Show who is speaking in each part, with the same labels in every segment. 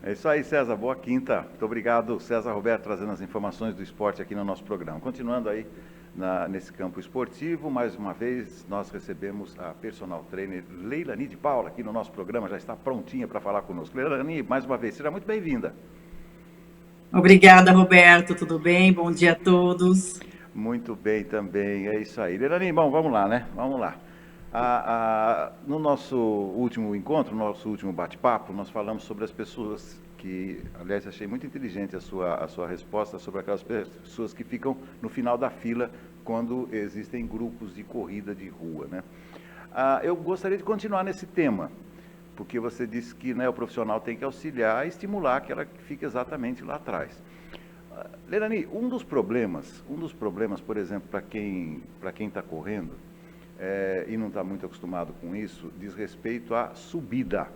Speaker 1: É isso aí, César. Boa quinta. Muito obrigado, César Roberto, trazendo as informações do esporte aqui no nosso programa. Continuando aí nesse campo esportivo, mais uma vez nós recebemos a personal trainer Leilani de Paula aqui no nosso programa, já está prontinha para falar conosco. Leilani, mais uma vez, seja muito bem-vinda.
Speaker 2: Obrigada, Roberto. Tudo bem? Bom dia a todos.
Speaker 1: Muito bem também, é isso aí. Leilani, bom, vamos lá, né? Vamos lá. No nosso último encontro, no nosso último bate-papo, nós falamos sobre as pessoas que, aliás, achei muito inteligente a sua resposta sobre aquelas pessoas que ficam no final da fila quando existem grupos de corrida de rua, né? Eu gostaria de continuar nesse tema, porque você disse que, né, o profissional tem que auxiliar e estimular aquela que fica exatamente lá atrás. Leilani, um dos problemas, por exemplo, para quem está correndo, e não está muito acostumado com isso, diz respeito à subida.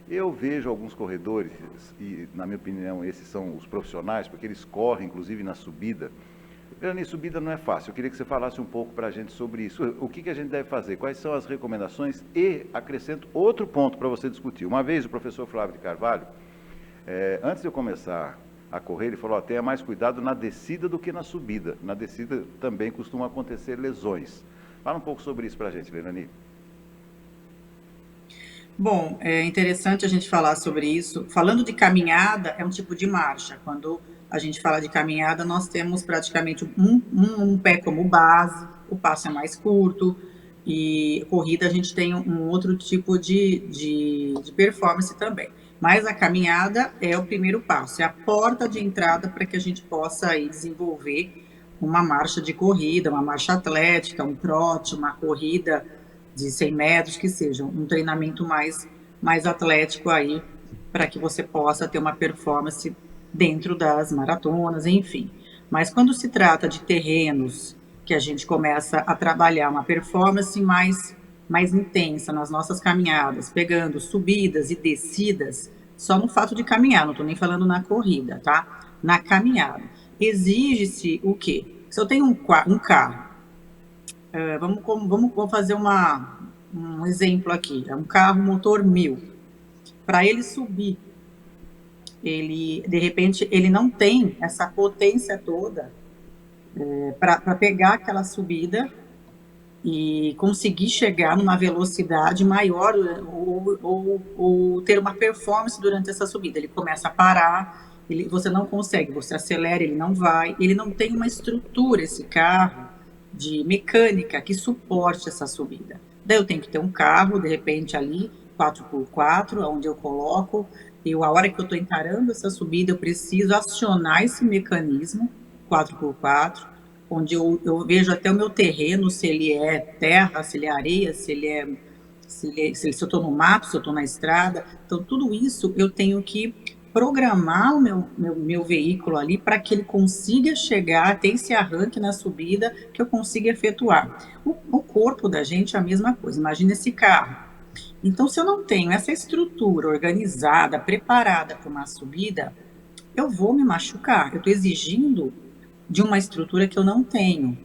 Speaker 1: Eu vejo alguns corredores, e na minha opinião esses são os profissionais, porque eles correm inclusive na subida. Leilani, subida não é fácil, eu queria que você falasse um pouco para a gente sobre isso. O que a gente deve fazer? Quais são as recomendações? E acrescento outro ponto para você discutir. Uma vez o professor Flávio de Carvalho, antes de eu começar a correr, ele falou, tenha mais cuidado na descida do que na subida. Na descida também costumam acontecer lesões. Fala um pouco sobre isso para a gente, Leilani.
Speaker 2: Bom, é interessante a gente falar sobre isso. Falando de caminhada, é um tipo de marcha. Quando a gente fala de caminhada, nós temos praticamente um pé como base, o passo é mais curto, e corrida a gente tem um outro tipo de performance também. Mas a caminhada é o primeiro passo, é a porta de entrada para que a gente possa aí desenvolver uma marcha de corrida, uma marcha atlética, um trote, uma corrida de 100 metros, que seja um treinamento mais atlético aí, para que você possa ter uma performance dentro das maratonas, enfim. Mas quando se trata de terrenos que a gente começa a trabalhar uma performance mais intensa nas nossas caminhadas, pegando subidas e descidas, só no fato de caminhar, não estou nem falando na corrida, tá? Na caminhada. Exige-se o quê? Se eu tenho um carro, vamos fazer um exemplo aqui. É um carro motor 1000. Para ele subir, de repente, ele não tem essa potência toda para pegar aquela subida e conseguir chegar numa velocidade maior ou ter uma performance durante essa subida. Ele começa a parar, você não consegue, você acelera, ele não vai, ele não tem uma estrutura, esse carro, de mecânica que suporte essa subida. Daí eu tenho que ter um carro, de repente ali, 4x4, onde eu coloco, e a hora que eu estou encarando essa subida, eu preciso acionar esse mecanismo 4x4, onde eu vejo até o meu terreno, se ele é terra, se ele é areia, se eu estou no mato, se eu estou na estrada. Então, tudo isso eu tenho que programar o meu veículo ali para que ele consiga chegar, ter esse arranque na subida que eu consiga efetuar. O corpo da gente é a mesma coisa, imagina esse carro. Então, se eu não tenho essa estrutura organizada, preparada para uma subida, eu vou me machucar. Eu estou exigindo de uma estrutura que eu não tenho.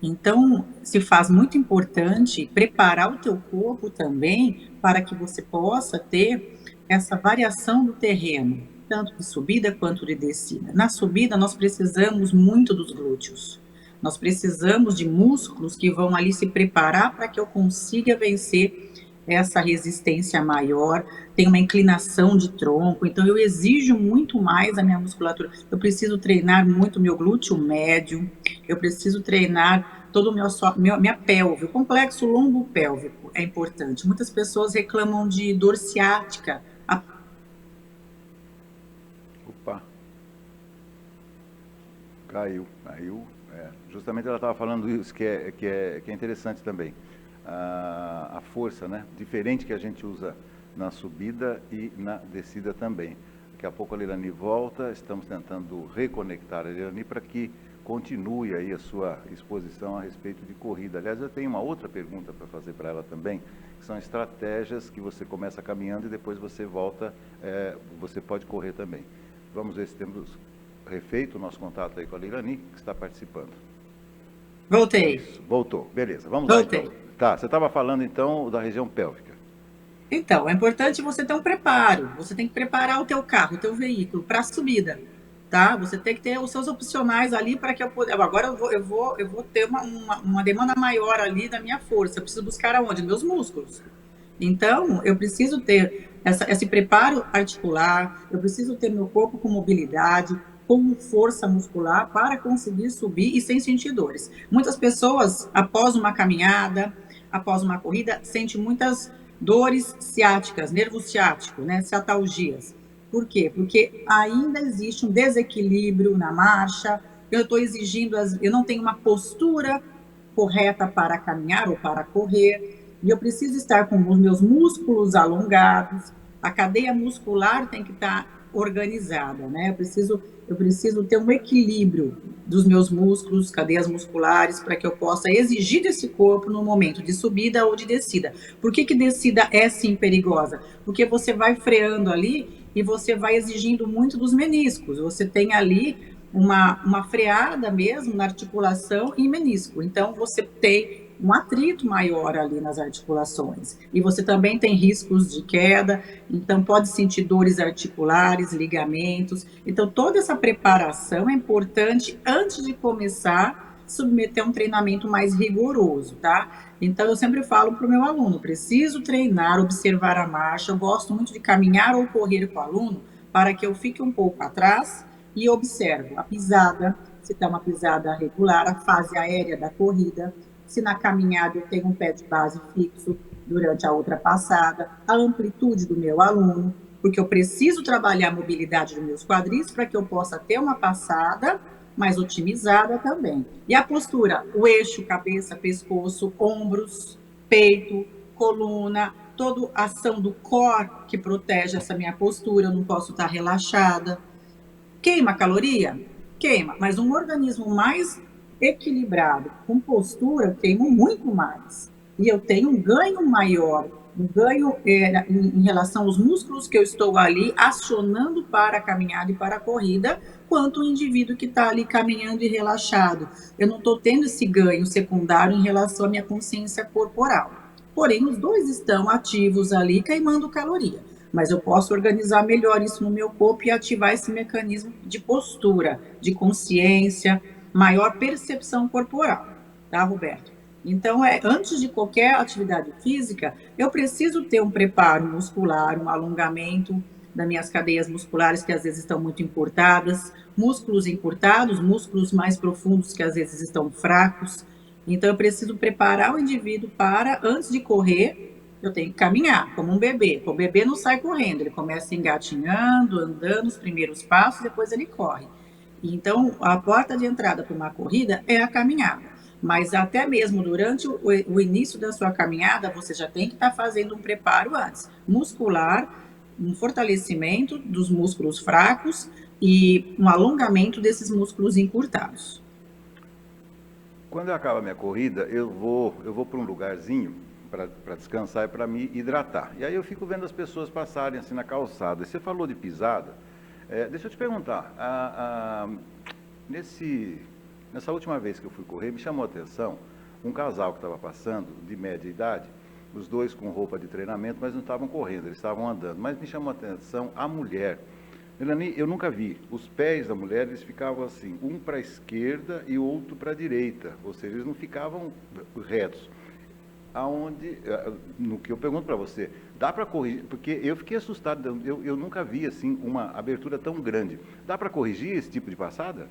Speaker 2: Então, se faz muito importante preparar o teu corpo também para que você possa ter essa variação do terreno, tanto de subida quanto de descida. Na subida, nós precisamos muito dos glúteos. Nós precisamos de músculos que vão ali se preparar para que eu consiga vencer essa resistência maior, tem uma inclinação de tronco, então eu exijo muito mais a minha musculatura. Eu preciso treinar muito meu glúteo médio, eu preciso treinar todo minha pelve, o complexo lombo pélvico é importante. Muitas pessoas reclamam de dor ciática.
Speaker 1: Opa, caiu. Justamente ela estava falando isso, que é interessante também. A força, né? Diferente que a gente usa na subida e na descida também. Daqui a pouco a Leilani volta, estamos tentando reconectar a Leilani para que continue aí a sua exposição a respeito de corrida. Aliás, eu tenho uma outra pergunta para fazer para ela também, que são estratégias que você começa caminhando e depois você volta, você pode correr também. Vamos ver se temos refeito o nosso contato aí com a Leilani, que está participando.
Speaker 2: Voltei.
Speaker 1: Isso, voltou, beleza, vamos lá então.
Speaker 2: Voltei.
Speaker 1: Tá, você estava falando então da região pélvica.
Speaker 2: Então, é importante você ter um preparo. Você tem que preparar o teu carro, o teu veículo para a subida, tá? Você tem que ter os seus opcionais ali para que eu possa. Agora eu vou ter uma demanda maior ali da minha força. Eu preciso buscar aonde? Meus músculos. Então, eu preciso ter esse preparo articular, eu preciso ter meu corpo com mobilidade, com força muscular para conseguir subir e sem sentir dores. Muitas pessoas, após uma caminhada, após uma corrida, sentem muitas dores ciáticas, nervo ciático, né, ciatalgias. Por quê? Porque ainda existe um desequilíbrio na marcha, eu estou exigindo, eu não tenho uma postura correta para caminhar ou para correr, e eu preciso estar com os meus músculos alongados, a cadeia muscular tem que estar organizada, né? Eu preciso ter um equilíbrio dos meus músculos, cadeias musculares, para que eu possa exigir desse corpo no momento de subida ou de descida. Por que descida é sim perigosa? Porque você vai freando ali e você vai exigindo muito dos meniscos. Você tem ali uma freada mesmo na articulação e menisco. Então, você tem um atrito maior ali nas articulações. E você também tem riscos de queda, então pode sentir dores articulares, ligamentos. Então, toda essa preparação é importante antes de começar submeter a um treinamento mais rigoroso, tá? Então, eu sempre falo para o meu aluno, preciso treinar, observar a marcha, eu gosto muito de caminhar ou correr com o aluno para que eu fique um pouco atrás e observo a pisada, se está uma pisada regular, a fase aérea da corrida, se na caminhada eu tenho um pé de base fixo durante a outra passada, a amplitude do meu aluno, porque eu preciso trabalhar a mobilidade dos meus quadris para que eu possa ter uma passada mais otimizada também. E a postura, o eixo, cabeça, pescoço, ombros, peito, coluna, toda a ação do core que protege essa minha postura, eu não posso estar relaxada. Queima caloria? Queima, mas um organismo mais equilibrado, com postura, eu queimo muito mais. E eu tenho um ganho maior, um ganho em relação aos músculos que eu estou ali acionando para a caminhada e para a corrida, quanto o indivíduo que está ali caminhando e relaxado. Eu não estou tendo esse ganho secundário em relação à minha consciência corporal. Porém, os dois estão ativos ali, queimando caloria, mas eu posso organizar melhor isso no meu corpo e ativar esse mecanismo de postura, de consciência, maior percepção corporal, tá, Roberto? Então, antes de qualquer atividade física, eu preciso ter um preparo muscular, um alongamento das minhas cadeias musculares, que às vezes estão muito encurtadas, músculos encurtados, músculos mais profundos que às vezes estão fracos. Então, eu preciso preparar o indivíduo para, antes de correr, eu tenho que caminhar, como um bebê. O bebê não sai correndo, ele começa engatinhando, andando os primeiros passos, depois ele corre. Então, a porta de entrada para uma corrida é a caminhada. Mas até mesmo durante o início da sua caminhada, você já tem que estar fazendo um preparo antes, muscular, um fortalecimento dos músculos fracos e um alongamento desses músculos encurtados.
Speaker 1: Quando eu acabo a minha corrida, eu vou para um lugarzinho para descansar e para me hidratar. E aí eu fico vendo as pessoas passarem assim na calçada. E você falou de pisada. Deixa eu te perguntar. Nessa última vez que eu fui correr, me chamou a atenção um casal que estava passando, de média idade, os dois com roupa de treinamento, mas não estavam correndo, eles estavam andando. Mas me chamou a atenção a mulher. Melanie, eu nunca vi. Os pés da mulher, eles ficavam assim, um para a esquerda e o outro para a direita. Ou seja, eles não ficavam retos. No que eu pergunto para você, dá para corrigir? Porque eu fiquei assustado, eu nunca vi assim uma abertura tão grande. Dá para corrigir esse tipo de passada?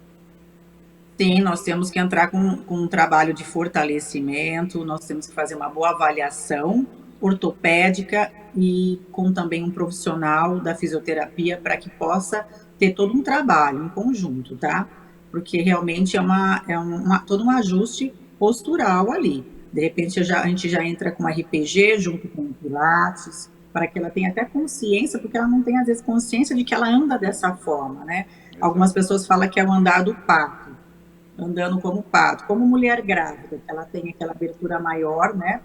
Speaker 2: Sim, nós temos que entrar com um trabalho de fortalecimento, nós temos que fazer uma boa avaliação ortopédica e com também um profissional da fisioterapia para que possa ter todo um trabalho em conjunto, tá? Porque realmente todo um ajuste postural ali. De repente a gente já entra com RPG junto com o Pilates, para que ela tenha até consciência, porque ela não tem às vezes consciência de que ela anda dessa forma, né? Algumas
Speaker 1: Exato.
Speaker 2: pessoas falam que é o andar do pato, andando como pato, como mulher grávida, que ela tem aquela abertura maior, né,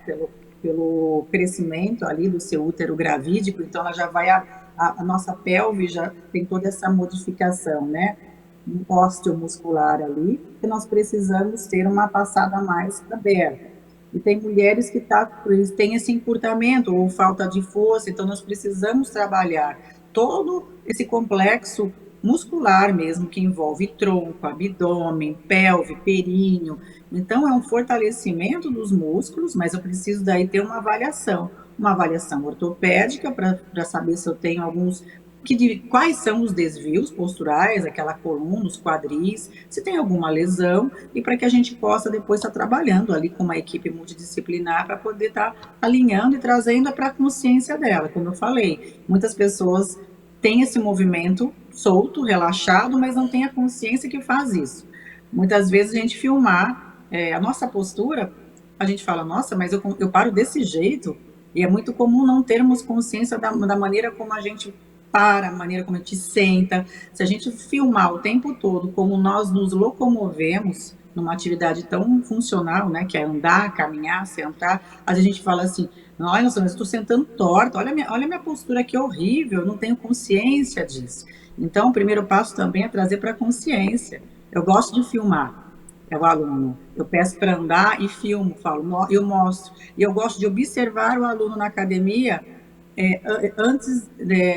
Speaker 2: pelo crescimento ali do seu útero gravídico, então ela já vai, a nossa pelve já tem toda essa modificação, né, osteomuscular ali, que nós precisamos ter uma passada mais aberta. E tem mulheres que eles têm esse encurtamento ou falta de força, então nós precisamos trabalhar todo esse complexo muscular mesmo, que envolve tronco, abdômen, pelve, períneo. Então é um fortalecimento dos músculos, mas eu preciso daí ter uma avaliação ortopédica para saber se eu tenho quais são os desvios posturais, aquela coluna, os quadris, se tem alguma lesão, e para que a gente possa depois estar trabalhando ali com uma equipe multidisciplinar para poder estar alinhando e trazendo para a consciência dela. Como eu falei, muitas pessoas têm esse movimento solto, relaxado, mas não tem a consciência que faz isso. Muitas vezes a gente filmar a nossa postura, a gente fala, nossa, mas eu paro desse jeito, e é muito comum não termos consciência da maneira como a gente para, a maneira como a gente senta. Se a gente filmar o tempo todo como nós nos locomovemos numa atividade tão funcional, né, que é andar, caminhar, sentar, às vezes a gente fala assim, olha, nossa, mas estou sentando torta, olha a minha postura aqui horrível, eu não tenho consciência disso. Então, o primeiro passo também é trazer para a consciência. Eu gosto de filmar, é o aluno. Eu peço para andar e filmo, eu mostro. E eu gosto de observar o aluno na academia. Antes,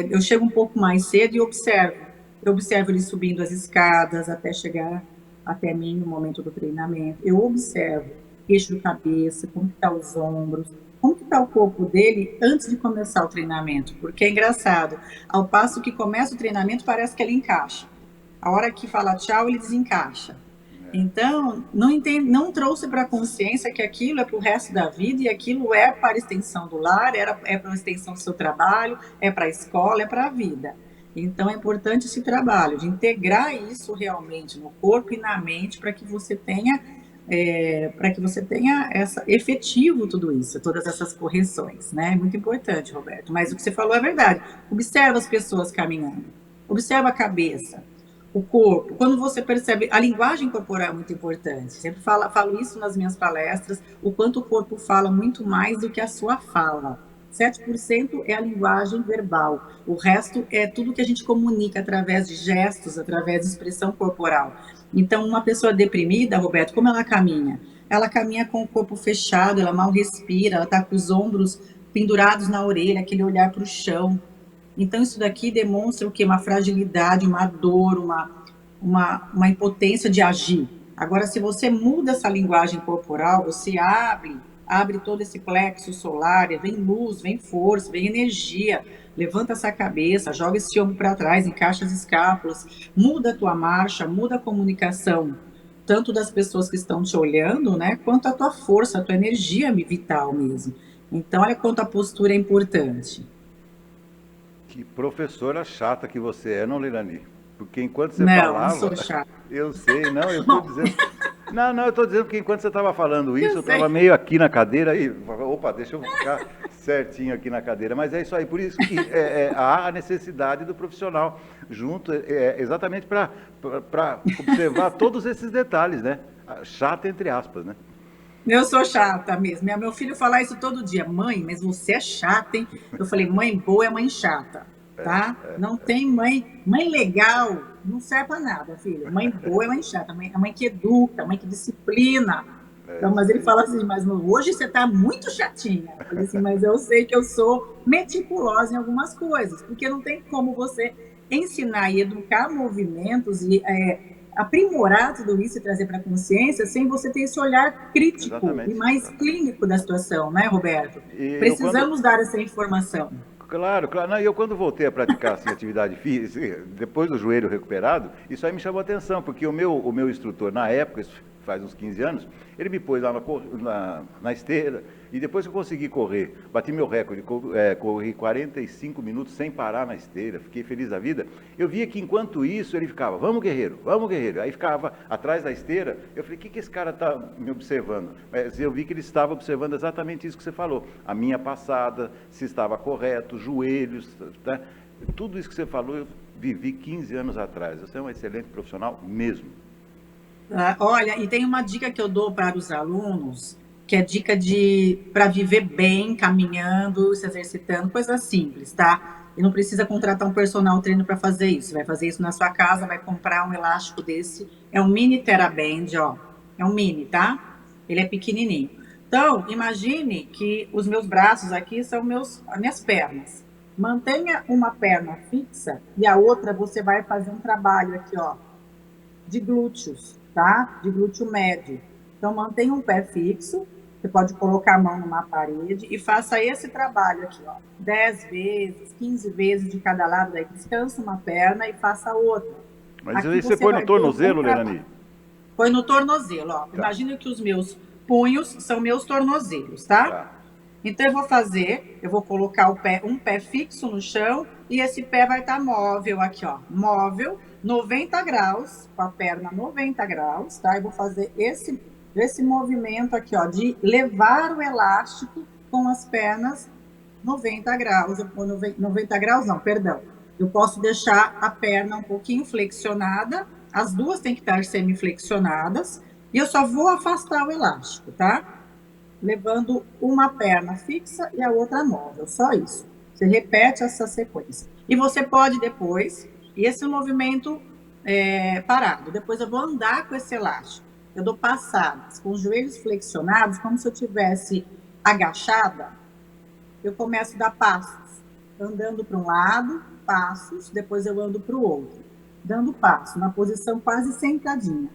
Speaker 2: eu chego um pouco mais cedo e observo. Eu observo ele subindo as escadas até chegar até mim no momento do treinamento. Eu observo eixo de cabeça, como que tá os ombros, como que tá o corpo dele antes de começar o treinamento. Porque é engraçado, ao passo que começa o treinamento, parece que ele encaixa. A hora que fala tchau, ele desencaixa. Então, não trouxe para a consciência que aquilo é para o resto da vida e aquilo é para a extensão do lar, é para a extensão do seu trabalho, é para a escola, é para a vida. Então, é importante esse trabalho de integrar isso realmente no corpo e na mente para que você tenha efetivo tudo isso, todas essas correções, né? É muito importante, Roberto. Mas o que você falou é verdade. Observa as pessoas caminhando, observa a cabeça, o corpo. Quando você percebe, a linguagem corporal é muito importante. Sempre falo isso nas minhas palestras, o quanto o corpo fala muito mais do que a sua fala. 7% é a linguagem verbal. O resto é tudo que a gente comunica através de gestos, através de expressão corporal. Então, uma pessoa deprimida, Roberto, como ela caminha? Ela caminha com o corpo fechado, ela mal respira, ela está com os ombros pendurados na orelha, aquele olhar para o chão. Então, isso daqui demonstra o quê? Uma fragilidade, uma dor, uma impotência de agir. Agora, se você muda essa linguagem corporal, você abre todo esse plexo solar, vem luz, vem força, vem energia, levanta essa cabeça, joga esse ombro para trás, encaixa as escápulas, muda a tua marcha, muda a comunicação, tanto das pessoas que estão te olhando, né, quanto a tua força, a tua energia vital mesmo. Então, olha quanto a postura é importante.
Speaker 1: Que professora chata que você é, não, Leilani? Porque enquanto você
Speaker 2: Não,
Speaker 1: falava...
Speaker 2: não sou chata.
Speaker 1: Eu sei, não, eu estou dizendo... Não, eu estou dizendo que enquanto você estava falando isso, eu
Speaker 2: sei.
Speaker 1: estava meio aqui na cadeira e... Opa, deixa eu ficar certinho aqui na cadeira. Mas é isso aí, por isso que há a necessidade do profissional junto, exatamente para observar todos esses detalhes, né? Chata entre aspas, né?
Speaker 2: Eu sou chata mesmo. Meu filho fala isso todo dia. Mãe, mas você é chata, hein? Eu falei, mãe boa é mãe chata, tá? Não tem mãe legal, não serve pra nada, filho. Mãe boa é mãe chata, a mãe que educa, a mãe que disciplina. Então, mas ele fala assim, mas hoje você tá muito chatinha. Eu falei assim, mas eu sei que eu sou meticulosa em algumas coisas, porque não tem como você ensinar e educar movimentos e aprimorar tudo isso e trazer para a consciência sem você ter esse olhar crítico e mais clínico da situação, né, Roberto? Precisamos dar essa informação.
Speaker 1: Claro. Não, e eu quando voltei a praticar assim, atividade física, depois do joelho recuperado, isso aí me chamou a atenção, porque o meu instrutor, na época, isso faz uns 15 anos, ele me pôs lá na esteira, e depois que eu consegui correr, bati meu recorde, corri 45 minutos sem parar na esteira, fiquei feliz da vida. Eu via que enquanto isso ele ficava, vamos guerreiro, aí ficava atrás da esteira. Eu falei, o que esse cara está me observando? Mas eu vi que ele estava observando exatamente isso que você falou, a minha passada, se estava correto, joelhos, tá? Tudo isso que você falou eu vivi 15 anos atrás. Você é um excelente profissional mesmo.
Speaker 2: Olha, e tem uma dica que eu dou para os alunos, que é dica para viver bem, caminhando, se exercitando, coisa simples, tá? E não precisa contratar um personal trainer para fazer isso. Vai fazer isso na sua casa, vai comprar um elástico desse. É um mini TheraBand, ó. É um mini, tá? Ele é pequenininho. Então, imagine que os meus braços aqui são as minhas pernas. Mantenha uma perna fixa e a outra você vai fazer um trabalho aqui, ó, de glúteos, tá? De glúteo médio. Então, mantenha um pé fixo, você pode colocar a mão numa parede e faça esse trabalho aqui, ó, 10 vezes, 15 vezes de cada lado, daí descansa uma perna e faça a outra.
Speaker 1: Mas
Speaker 2: Aqui
Speaker 1: aí você põe no
Speaker 2: vai ter
Speaker 1: tornozelo,
Speaker 2: um trabalho.
Speaker 1: Lerani?
Speaker 2: Põe no tornozelo, ó.
Speaker 1: Tá.
Speaker 2: Imagina que os meus punhos são meus tornozelos, tá?
Speaker 1: Tá.
Speaker 2: Então eu vou colocar um pé fixo no chão e esse pé vai estar móvel aqui, ó, móvel, 90 graus, com a perna 90 graus, tá? Eu vou fazer esse movimento aqui, ó, de levar o elástico com as pernas 90 graus, 90 graus não, perdão. Eu posso deixar a perna um pouquinho flexionada, as duas têm que estar semiflexionadas, e eu só vou afastar o elástico, tá? Levando uma perna fixa e a outra móvel, só isso. Você repete essa sequência. E você pode depois, e esse movimento parado, depois eu vou andar com esse elástico. Eu dou passadas com os joelhos flexionados, como se eu tivesse agachada. Eu começo a dar passos, andando para um lado, passos, depois eu ando para o outro, dando passo, na posição quase sentadinha.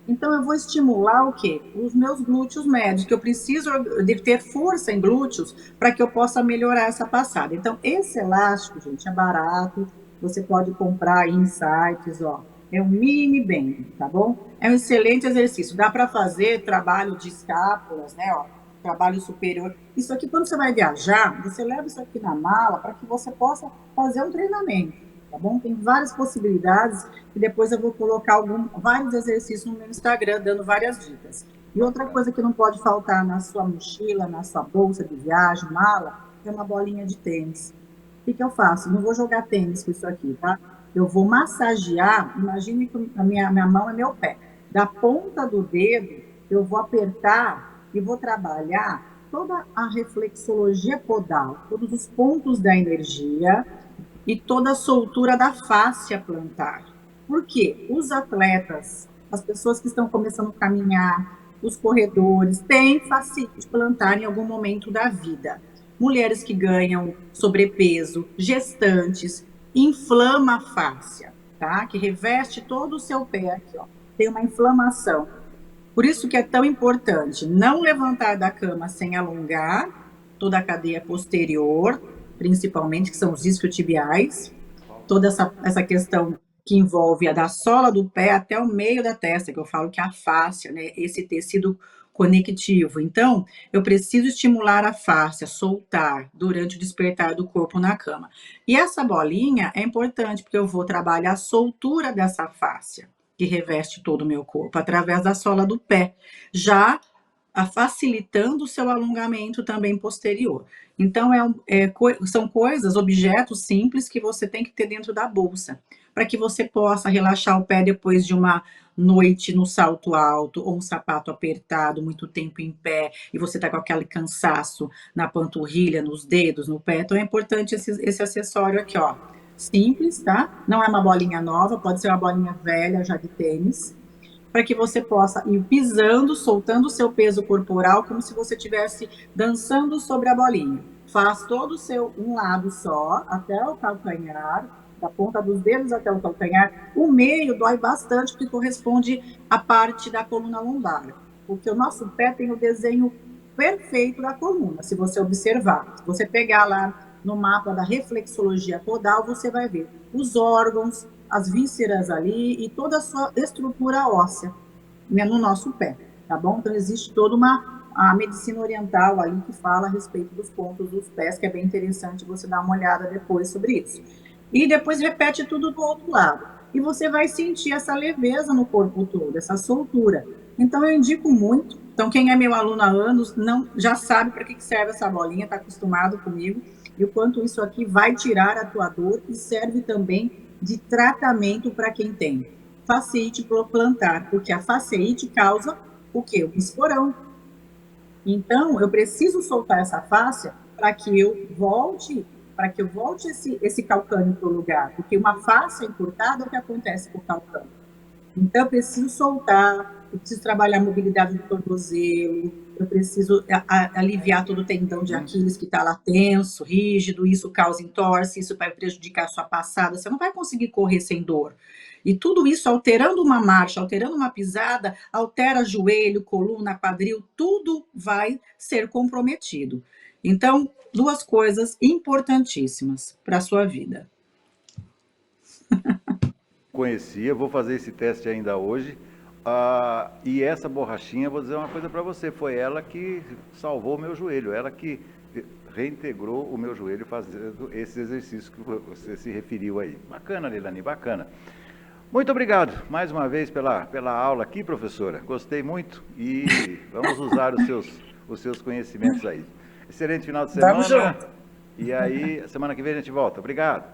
Speaker 2: Então, eu vou estimular o quê? Os meus glúteos médios, que eu preciso de ter força em glúteos para que eu possa melhorar essa passada. Então, esse elástico, gente, é barato, você pode comprar em sites, ó. É um mini band, tá bom? É um excelente exercício. Dá para fazer trabalho de escápulas, né, ó, trabalho superior. Isso aqui, quando você vai viajar, você leva isso aqui na mala para que você possa fazer um treinamento, tá bom? Tem várias possibilidades e depois eu vou colocar vários exercícios no meu Instagram, dando várias dicas. E outra coisa que não pode faltar na sua mochila, na sua bolsa de viagem, mala, é uma bolinha de tênis. O que eu faço? Não vou jogar tênis com isso aqui, tá? Eu vou massagear, imagine que a minha mão é meu pé. Da ponta do dedo, eu vou apertar e vou trabalhar toda a reflexologia podal, todos os pontos da energia e toda a soltura da fáscia plantar. Por quê? Os atletas, as pessoas que estão começando a caminhar, os corredores, têm fascite plantar em algum momento da vida. Mulheres que ganham sobrepeso, gestantes, inflama a fáscia, tá? Que reveste todo o seu pé aqui, ó. Tem uma inflamação. Por isso que é tão importante não levantar da cama sem alongar toda a cadeia posterior, principalmente, que são os isquiotibiais, toda essa questão que envolve a da sola do pé até o meio da testa, que eu falo que é a fáscia, né? Esse tecido conectivo. Então, eu preciso estimular a fáscia, soltar durante o despertar do corpo na cama. E essa bolinha é importante, porque eu vou trabalhar a soltura dessa fáscia que reveste todo o meu corpo, através da sola do pé, já facilitando o seu alongamento também posterior. Então, são coisas, objetos simples que você tem que ter dentro da bolsa, para que você possa relaxar o pé depois de uma noite no salto alto, ou um sapato apertado, muito tempo em pé, e você está com aquele cansaço na panturrilha, nos dedos, no pé. Então, é importante esse acessório aqui, ó. Simples, tá? Não é uma bolinha nova, pode ser uma bolinha velha já de tênis, para que você possa ir pisando, soltando o seu peso corporal, como se você estivesse dançando sobre a bolinha. Faz todo o seu um lado só, até o calcanhar, da ponta dos dedos até o calcanhar. O meio dói bastante, porque corresponde à parte da coluna lombar, porque o nosso pé tem o desenho perfeito da coluna, se você observar. Se você pegar lá no mapa da reflexologia podal, você vai ver os órgãos, as vísceras ali e toda a sua estrutura óssea, né, no nosso pé, tá bom? Então, existe toda a medicina oriental ali que fala a respeito dos pontos dos pés, que é bem interessante você dar uma olhada depois sobre isso. E depois repete tudo do outro lado. E você vai sentir essa leveza no corpo todo, essa soltura. Então, eu indico muito. Então, quem é meu aluno há anos já sabe para que serve essa bolinha, está acostumado comigo, e o quanto isso aqui vai tirar a tua dor e serve também de tratamento para quem tem fasciite plantar, porque a fasciite causa o quê? O esporão. Então, eu preciso soltar essa fáscia para que eu volte esse calcânio para o lugar, porque uma fáscia encurtada é o que acontece com o calcânio. Então, eu preciso soltar, eu preciso trabalhar a mobilidade do tornozelo, eu preciso aliviar todo o tendão de Aquiles que está lá tenso, rígido, isso causa entorse, isso vai prejudicar a sua passada, você não vai conseguir correr sem dor. E tudo isso alterando uma marcha, alterando uma pisada, altera joelho, coluna, quadril, tudo vai ser comprometido. Então, duas coisas importantíssimas para a sua vida.
Speaker 1: Conhecia, vou fazer esse teste ainda hoje. E essa borrachinha, vou dizer uma coisa para você, foi ela que salvou o meu joelho, ela que reintegrou o meu joelho fazendo esse exercício que você se referiu aí. Bacana, Leilani, bacana. Muito obrigado mais uma vez pela aula aqui, professora. Gostei muito e vamos usar os seus conhecimentos aí. Excelente final de semana.
Speaker 2: Vamos junto.
Speaker 1: E aí, semana que vem a gente volta. Obrigado.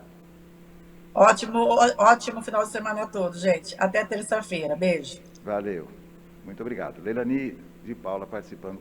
Speaker 2: Ótimo final de semana a todos, gente. Até terça-feira. Beijo.
Speaker 1: Valeu. Muito obrigado. Leilani de Paula participando